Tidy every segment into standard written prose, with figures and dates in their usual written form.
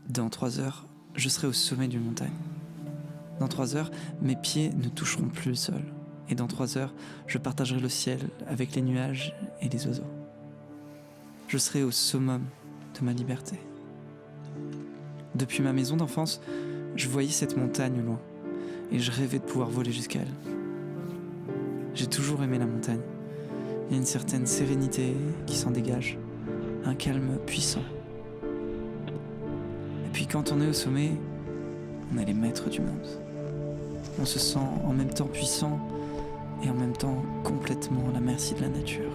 Dans 3 heures, je serai au sommet d'une montagne. Dans 3 heures, mes pieds ne toucheront plus le sol. Et dans 3 heures, je partagerai le ciel avec les nuages et les oiseaux. Je serai au summum de ma liberté. Depuis ma maison d'enfance, je voyais cette montagne au loin et je rêvais de pouvoir voler jusqu'à elle. J'ai toujours aimé la montagne. Il y a une certaine sérénité qui s'en dégage, un calme puissant. Et puis quand on est au sommet, on est les maîtres du monde. On se sent en même temps puissant et en même temps complètement à la merci de la nature.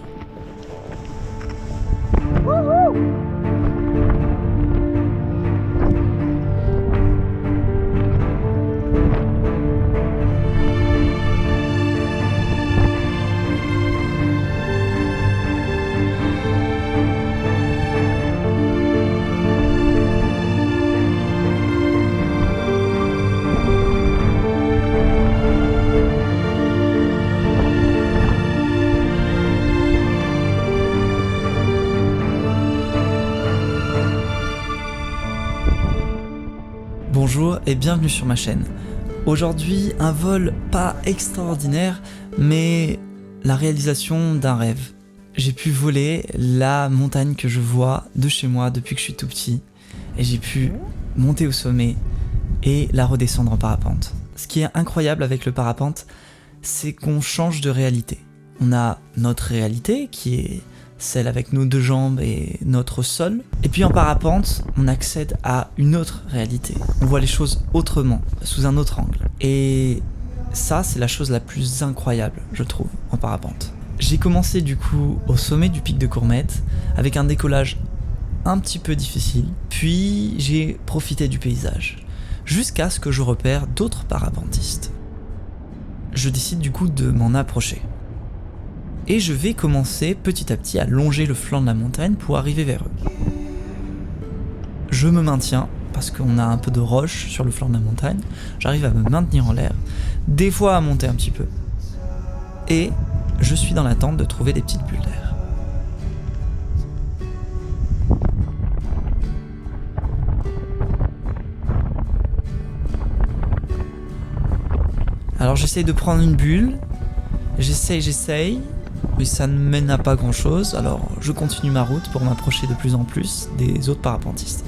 Bonjour et bienvenue sur ma chaîne. Aujourd'hui, un vol pas extraordinaire, mais la réalisation d'un rêve. J'ai pu voler la montagne que je vois de chez moi depuis que je suis tout petit, et j'ai pu monter au sommet et la redescendre en parapente. Ce qui est incroyable avec le parapente, c'est qu'on change de réalité. On a notre réalité qui est celle avec nos 2 jambes et notre sol. Et puis en parapente, on accède à une autre réalité. On voit les choses autrement, sous un autre angle. Et ça, c'est la chose la plus incroyable, je trouve, en parapente. J'ai commencé du coup au sommet du pic de Courmette, avec un décollage un petit peu difficile. Puis j'ai profité du paysage, jusqu'à ce que je repère d'autres parapentistes. Je décide du coup de m'en approcher. Et je vais commencer petit à petit à longer le flanc de la montagne pour arriver vers eux. Je me maintiens, parce qu'on a un peu de roche sur le flanc de la montagne, j'arrive à me maintenir en l'air, des fois à monter un petit peu. Et je suis dans l'attente de trouver des petites bulles d'air. Alors j'essaye de prendre une bulle, j'essaye, mais ça ne mène à pas grand chose, alors je continue ma route pour m'approcher de plus en plus des autres parapentistes.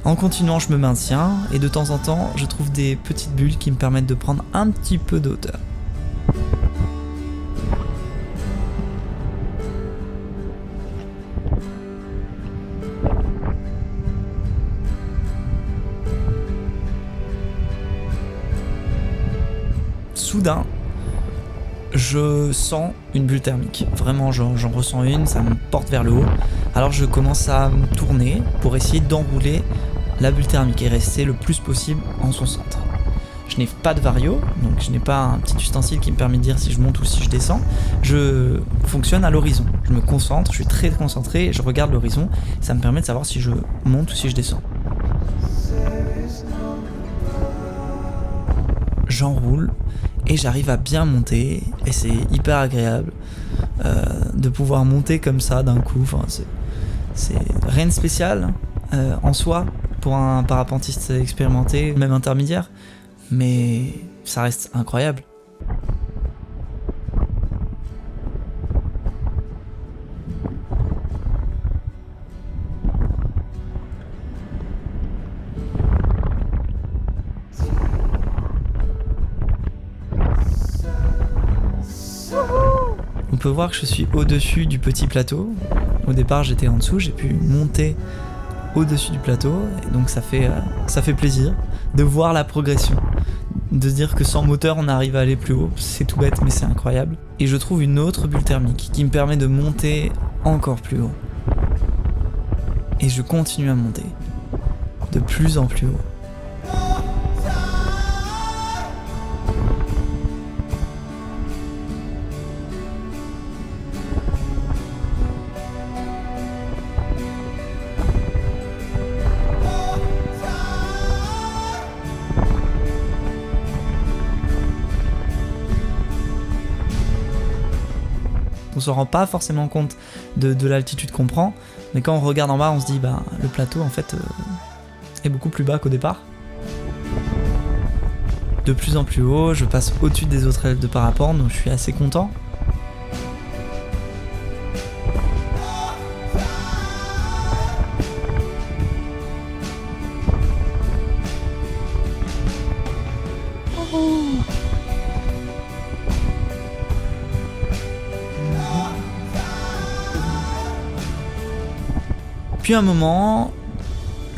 En continuant, je me maintiens, et de temps en temps, je trouve des petites bulles qui me permettent de prendre un petit peu de hauteur. Soudain, je sens une bulle thermique. Vraiment, j'en ressens une, ça me porte vers le haut. Alors je commence à me tourner pour essayer d'enrouler la bulle thermique et rester le plus possible en son centre. Je n'ai pas de vario, donc je n'ai pas un petit ustensile qui me permet de dire si je monte ou si je descends. Je fonctionne à l'horizon. Je me concentre, je suis très concentré, je regarde l'horizon. Ça me permet de savoir si je monte ou si je descends. J'enroule et j'arrive à bien monter et c'est hyper agréable de pouvoir monter comme ça d'un coup. Enfin, c'est rien de spécial en soi pour un parapentiste expérimenté, même intermédiaire, mais ça reste incroyable. On peut voir que je suis au-dessus du petit plateau. Au départ, j'étais en dessous, j'ai pu monter au-dessus du plateau, et donc ça fait plaisir de voir la progression, de se dire que sans moteur, on arrive à aller plus haut. C'est tout bête, mais c'est incroyable. Et je trouve une autre bulle thermique qui me permet de monter encore plus haut. Et je continue à monter de plus en plus haut. on se rend pas forcément compte de l'altitude qu'on prend, mais quand on regarde en bas, on se dit bah le plateau en fait est beaucoup plus bas qu'au départ. De plus en plus haut, je passe au-dessus des autres élèves de parapente, donc je suis assez content. Puis à un moment,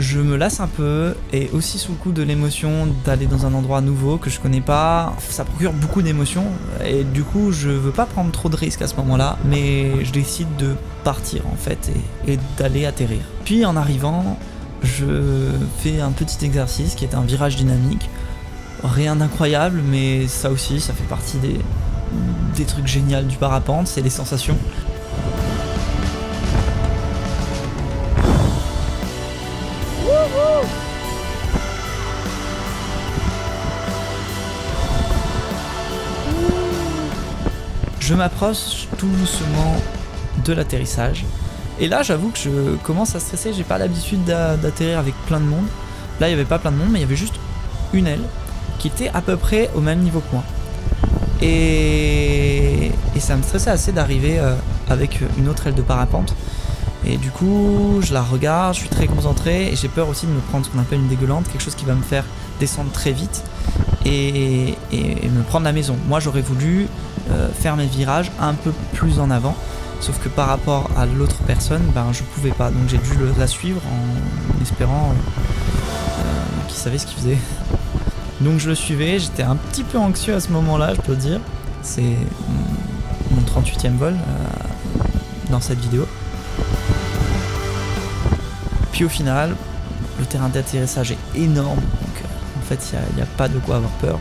je me lasse un peu, et aussi sous le coup de l'émotion d'aller dans un endroit nouveau que je connais pas, ça procure beaucoup d'émotions, et du coup je veux pas prendre trop de risques à ce moment-là, mais je décide de partir en fait, et d'aller atterrir. Puis en arrivant, je fais un petit exercice qui est un virage dynamique, rien d'incroyable, mais ça aussi, ça fait partie des trucs géniaux du parapente, c'est les sensations. Je m'approche tout doucement de l'atterrissage. Et là, j'avoue que je commence à stresser. J'ai pas l'habitude d'atterrir avec plein de monde. Là, il n'y avait pas plein de monde, mais il y avait juste une aile qui était à peu près au même niveau que moi. Et ça me stressait assez d'arriver avec une autre aile de parapente. Et du coup, je la regarde, je suis très concentré et j'ai peur aussi de me prendre ce qu'on appelle une dégueulante, quelque chose qui va me faire descendre très vite et me prendre la maison. Moi, j'aurais voulu faire mes virages un peu plus en avant, sauf que par rapport à l'autre personne, ben, je pouvais pas. Donc j'ai dû la suivre en espérant qu'il savait ce qu'il faisait. Donc je le suivais, j'étais un petit peu anxieux à ce moment-là, je peux dire. C'est mon 38e vol dans cette vidéo. Puis au final, le terrain d'atterrissage est énorme, donc en fait il n'y a pas de quoi avoir peur.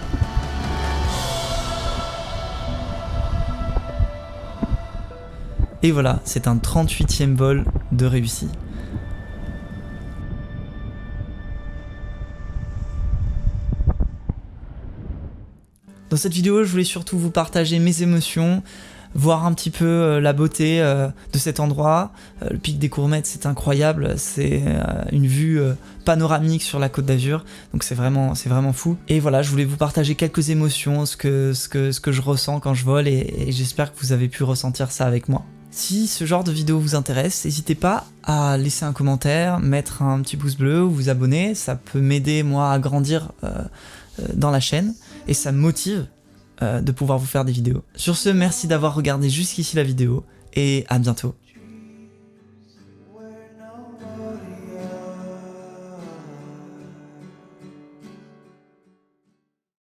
Et voilà, c'est un 38e vol de réussi. Dans cette vidéo, je voulais surtout vous partager mes émotions, voir un petit peu la beauté de cet endroit. Le pic des Courmettes, c'est incroyable, c'est une vue panoramique sur la Côte d'Azur, donc c'est vraiment fou. Et voilà, je voulais vous partager quelques émotions, ce que je ressens quand je vole, et j'espère que vous avez pu ressentir ça avec moi. Si ce genre de vidéo vous intéresse, n'hésitez pas à laisser un commentaire, mettre un petit pouce bleu ou vous abonner, ça peut m'aider moi à grandir dans la chaîne, et ça me motive de pouvoir vous faire des vidéos. Sur ce, merci d'avoir regardé jusqu'ici la vidéo, et à bientôt.